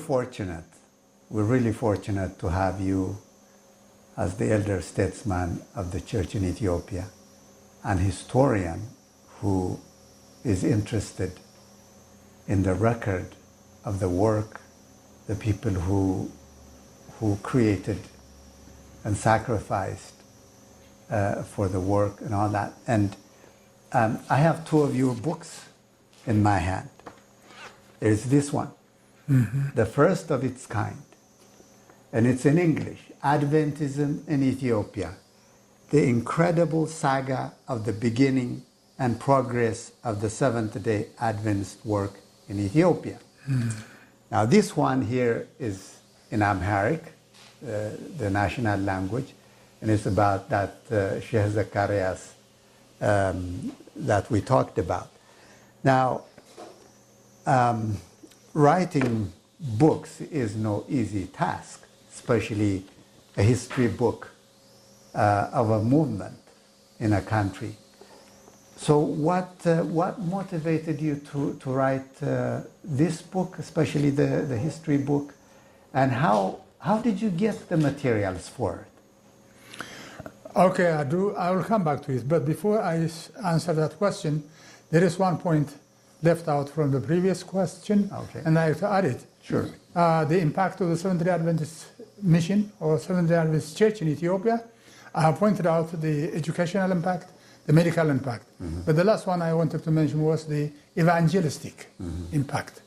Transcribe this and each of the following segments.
fortunate. We're really fortunate to have you as the elder statesman of the church in Ethiopia, an historian who is interested in the record of the work, the people who created and sacrificed for the work and all that. And I have two of your books in my hand. There's this one, the first of its kind, and it's in English, Adventism in Ethiopia, the incredible saga of the beginning and progress of the Seventh-day Adventist work in Ethiopia. Now this one here is in Amharic, the national language, and it's about that Sheikh Zacharias that we talked about. Now, writing books is no easy task, especially a history book of a movement in a country. So what motivated you to write this book, especially the history book, and how did you get the materials for it? Okay, I will come back to it. But before I answer that question, there is one point left out from the previous question, and I have to add it. Sure. The impact of the Seventh-day Adventist mission or Seventh-day Adventist Church in Ethiopia. I have pointed out the educational impact, the medical impact. But the last one I wanted to mention was the evangelistic impact.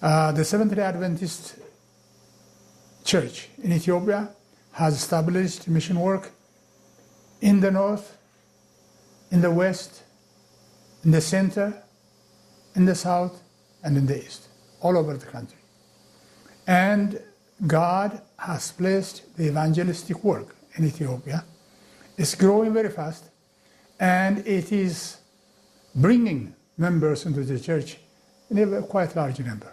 The Seventh-day Adventist Church in Ethiopia has established mission work in the north, in the west, in the center, in the south, and in the east, all over the country. And God has placed the evangelistic work in Ethiopia. It's growing very fast, and it is bringing members into the church in a quite large number.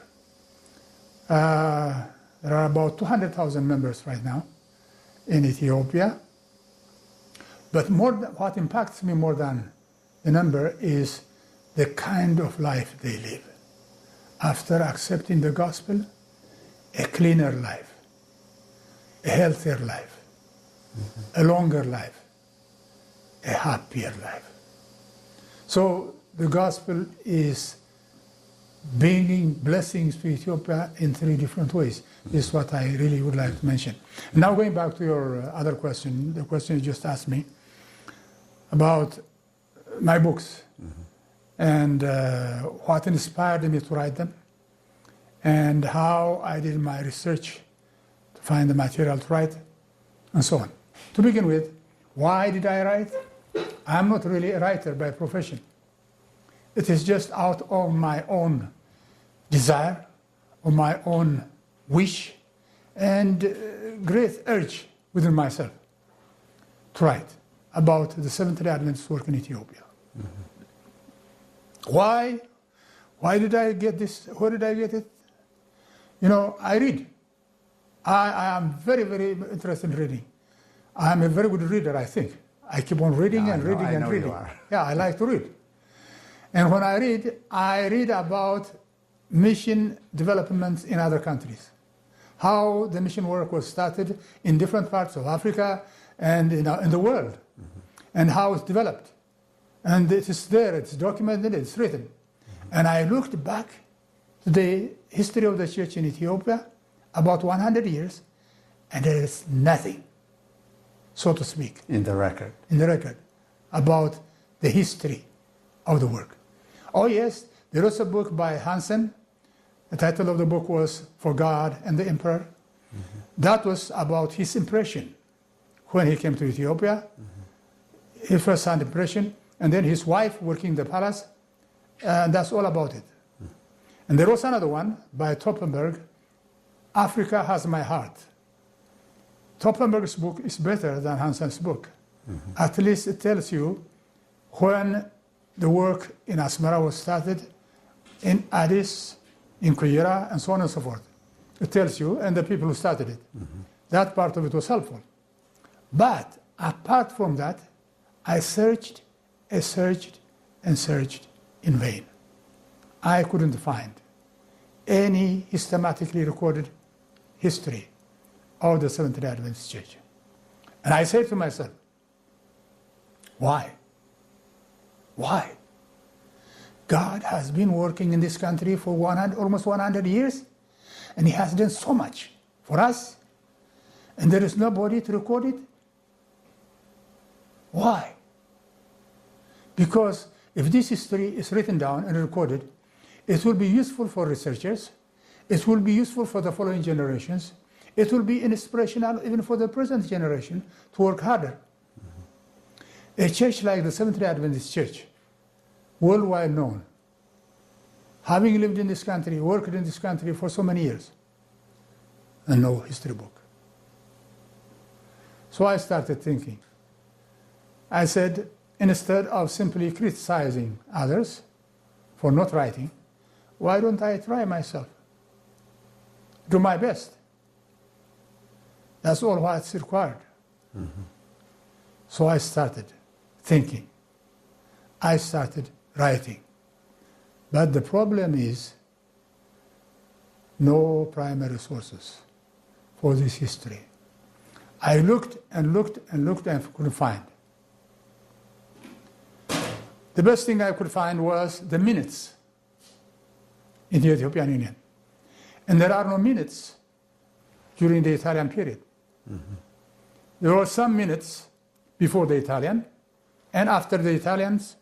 There are about 200,000 members right now in Ethiopia. But what impacts me more than the number is the kind of life they live. After accepting the gospel, a cleaner life, a healthier life, a longer life, a happier life. So the gospel is bringing blessings to Ethiopia in 3 different ways. This is what I really would like to mention. Now going back to your other question, the question you just asked me about my books and what inspired me to write them and how I did my research to find the material to write and so on. To begin with, why did I write? I'm not really a writer by profession. It is just out of my own desire, of my own wish, and great urge within myself to write about the Seventh-day Adventist work in Ethiopia. Why? Why did I get this? Where did I get it? You know, I read. I am very, very interested in reading. I am a very good reader, I think. I keep on reading and reading and reading. Yeah, I like to read. And when I read about mission developments in other countries. How the mission work was started in different parts of Africa and in the world. And how it's developed. And it is there, it's documented, it's written. And I looked back to the history of the church in Ethiopia, about 100 years, and there is nothing, so to speak. In the record. In the record, about the history of the work. Oh yes, there was a book by Hansen. The title of the book was For God and the Emperor. That was about his impression when he came to Ethiopia, his first-hand impression, and then his wife working in the palace, and that's all about it. And there was another one by Toppenberg, Africa Has My Heart. Toppenberg's book is better than Hansen's book. At least it tells you when the work in Asmara was started, in Addis, in Kuyira, and so on and so forth. It tells you, and the people who started it. That part of it was helpful. But apart from that, I searched and searched in vain. I couldn't find any systematically recorded history of the Seventh-day Adventist Church. And I said to myself, why? Why? God has been working in this country for almost 100 years, and He has done so much for us, and there is nobody to record it? Why? Because if this history is written down and recorded, it will be useful for researchers, it will be useful for the following generations, it will be inspirational even for the present generation to work harder. A church like the Seventh-day Adventist Church, worldwide known, having lived in this country, worked in this country for so many years, and no history book. So I started thinking. I said, instead of simply criticizing others for not writing, why don't I try myself? Do my best. That's all what's required. Mm-hmm. So I started thinking. I started writing. But the problem is no primary sources for this history. I looked and looked and looked and couldn't find. The best thing I could find was the minutes in the Ethiopian Union. And there are no minutes during the Italian period. Mm-hmm. There were some minutes before the Italian, and after the Italians,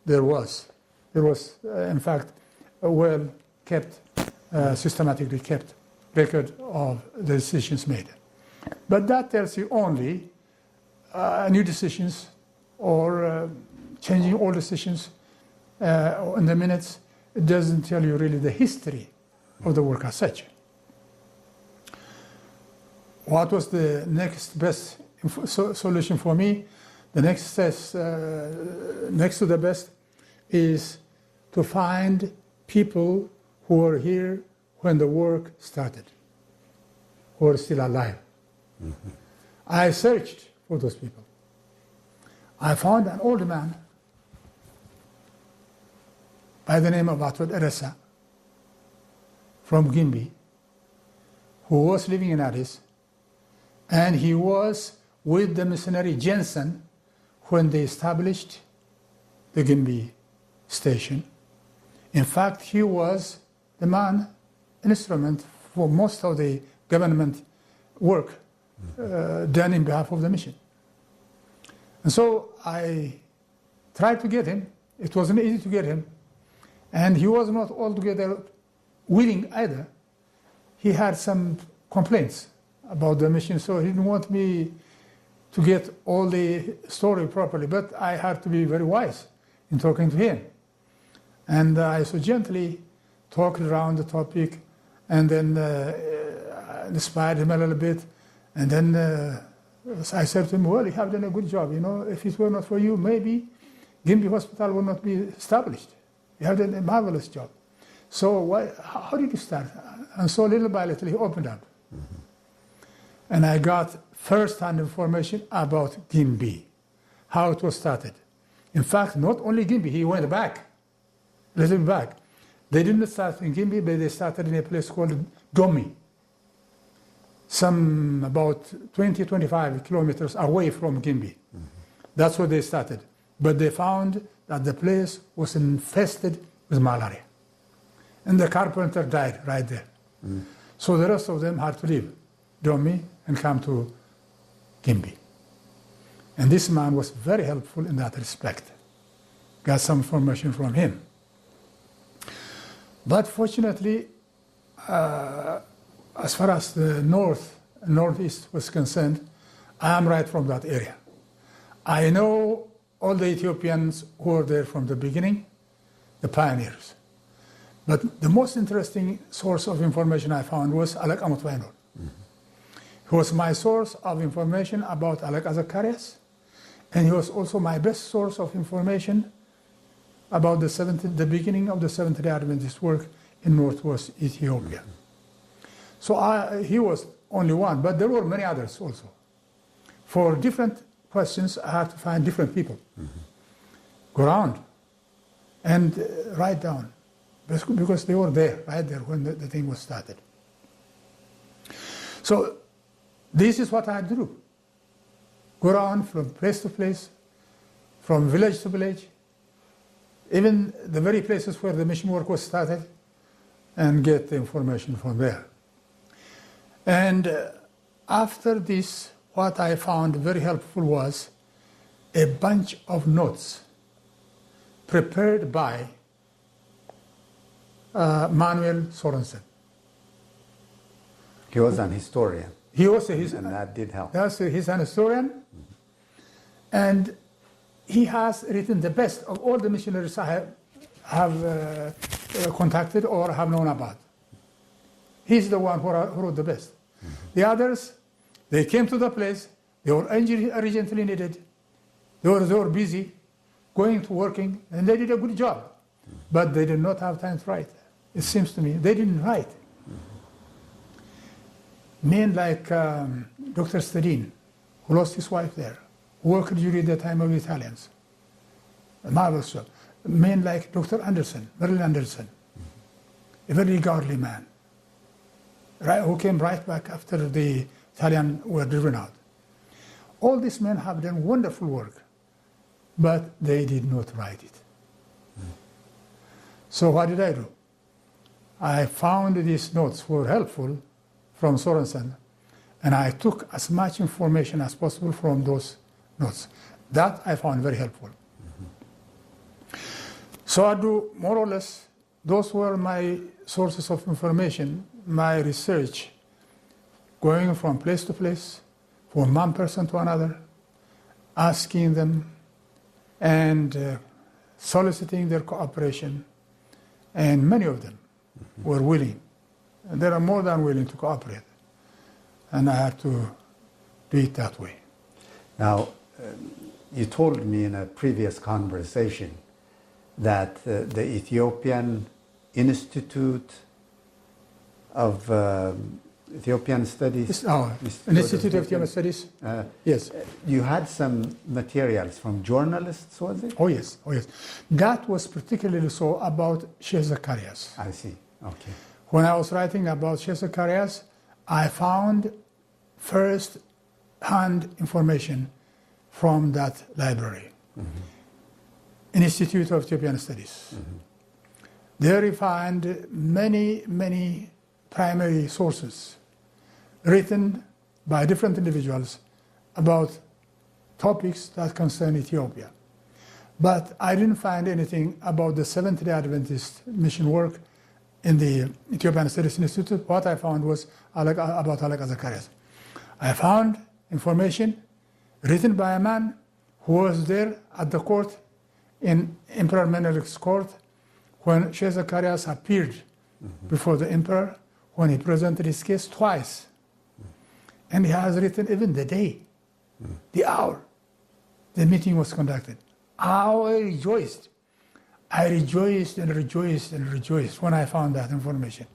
there was, in fact, a well-kept, systematically kept record of the decisions made. But that tells you only new decisions or changing old decisions in the minutes. It doesn't tell you really the history of the work as such. What was the next best solution for me? The next next to the best is to find people who were here when the work started, who are still alive. Mm-hmm. I searched for those people. I found an old man by the name of Atod Eresa from Gimbi, who was living in Addis, and he was with the missionary Jensen when they established the Gimbi station. In fact, he was the man instrument for most of the government work done in behalf of the mission. And so I tried to get him. It wasn't easy to get him. And he was not altogether willing either. He had some complaints about the mission, so he didn't want me to get all the story properly, but I had to be very wise in talking to him. And I so gently talked around the topic, and then inspired him a little bit, and then I said to him, well, you have done a good job, you know, if it were not for you, maybe Gimbi Hospital would not be established. You have done a marvelous job. So how did you start? And so little by little he opened up. Mm-hmm. And I got first-hand information about Gimbi, how it was started. In fact, not only Gimbi, he went back, a little bit back. They didn't start in Gimbi, but they started in a place called Domi, some about 20-25 kilometers away from Gimbi. Mm-hmm. That's where they started. But they found that the place was infested with malaria. And the carpenter died right there. Mm. So the rest of them had to leave Domi and come to Gimbi. And this man was very helpful in that respect. Got some information from him. But fortunately, as far as the northeast was concerned, I am right from that area. I know all the Ethiopians who were there from the beginning, the pioneers. But the most interesting source of information I found was Alek Amot Vainor. Mm-hmm. He was my source of information about Alek Azakarias, and he was also my best source of information about the beginning of the Seventh-day Adventist work in northwest Ethiopia. Mm-hmm. So he was only one, but there were many others also. For different questions, I had to find different people. Mm-hmm. Go around and write down because they were there, right there, when the thing was started. So this is what I had to do. Go around from place to place, from village to village, even the very places where the mission work was started, and get the information from there. And after this, what I found very helpful was a bunch of notes prepared by Manuel Sorensen. He was an historian. He was and that did help. He's an historian, and he has written the best of all the missionaries I have contacted or have known about. He's the one who wrote the best. The others, they came to the place, they were urgently needed, they were busy, going to working, and they did a good job. But they did not have time to write. It seems to me, they didn't write. Men like Dr. Stedin, who lost his wife there, who worked during the time of the Italians. A marvelous job. Men like Dr. Anderson, Merlin Anderson, a very godly man, right, who came right back after the Italians were driven out. All these men have done wonderful work, but they did not write it. So what did I do? I found these notes were helpful from Sorensen, and I took as much information as possible from those notes. That I found very helpful. So I do more or less, those were my sources of information, my research, going from place to place, from one person to another, asking them and soliciting their cooperation, and many of them were willing. And they are more than willing to cooperate. And I had to do it that way. Now, you told me in a previous conversation that the Ethiopian Institute of Ethiopian Studies... Institute of Ethiopian Studies, yes. You had some materials from journalists, was it? Oh yes, oh yes. That was particularly so about Sheikh Zacharias. I see, okay. When I was writing about Sheikh Zacharias, I found first-hand information from that library, Institute of Ethiopian Studies. There you find many, many primary sources written by different individuals about topics that concern Ethiopia. But I didn't find anything about the Seventh-day Adventist mission work in the Ethiopian Studies Institute. What I found was about Alega Zacharias. I found information written by a man who was there at the court in Emperor Menelik's court when Sheikh Zacharias appeared before the emperor, when he presented his case twice. And he has written even the day, the hour the meeting was conducted. How I rejoiced. I rejoiced and rejoiced and rejoiced when I found that information.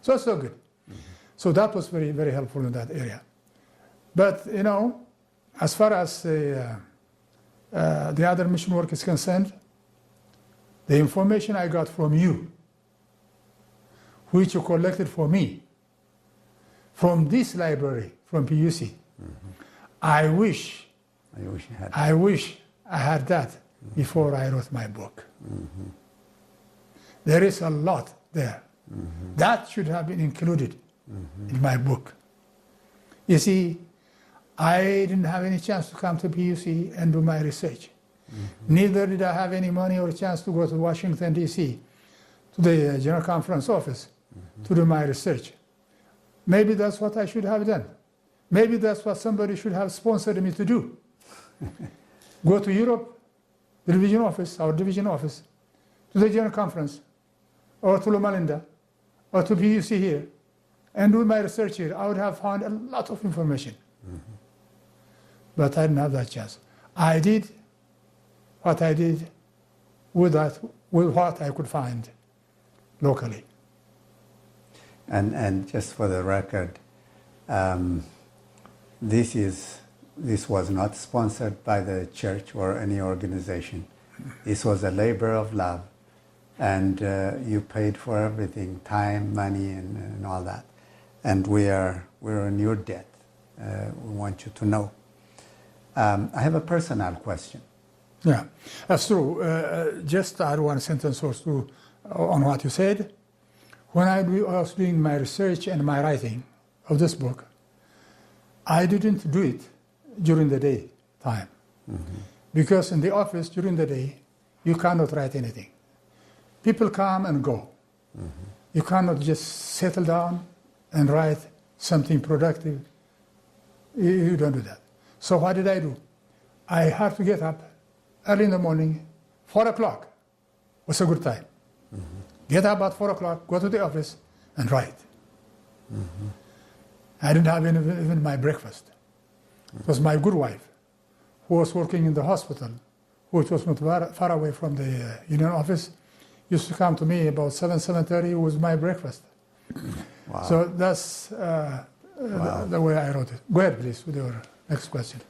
So good. So that was very, very helpful in that area. But, you know, as far as the other mission work is concerned, the information I got from you, which you collected for me, from this library, from PUC, I wish I had that before I wrote my book. There is a lot there. That should have been included in my book. You see, I didn't have any chance to come to PUC and do my research. Neither did I have any money or chance to go to Washington, D.C., to the General Conference office to do my research. Maybe that's what I should have done. Maybe that's what somebody should have sponsored me to do. Go to Europe, the division office, our division office, to the General Conference, or to Loma Linda, or to PUC here, and do my research here. I would have found a lot of information. But I didn't have that chance. I did what I did with what I could find locally. And just for the record, this was not sponsored by the church or any organization. This was a labor of love and you paid for everything, time, money, and all that. And we're in your debt. We want you to know. I have a personal question. Yeah, that's true. Just add one sentence or two on what you said. When I was doing my research and my writing of this book, I didn't do it during the day time. Because in the office during the day, you cannot write anything. People come and go. You cannot just settle down and write something productive. You don't do that. So what did I do? I had to get up early in the morning, 4 o'clock was a good time. Get up at 4 o'clock, go to the office, and write. I didn't have even my breakfast. It was my good wife, who was working in the hospital, which was not far away from the union office, used to come to me about 7:30 with my breakfast. Wow. So that's the way I wrote it. Go ahead, please, with your next question.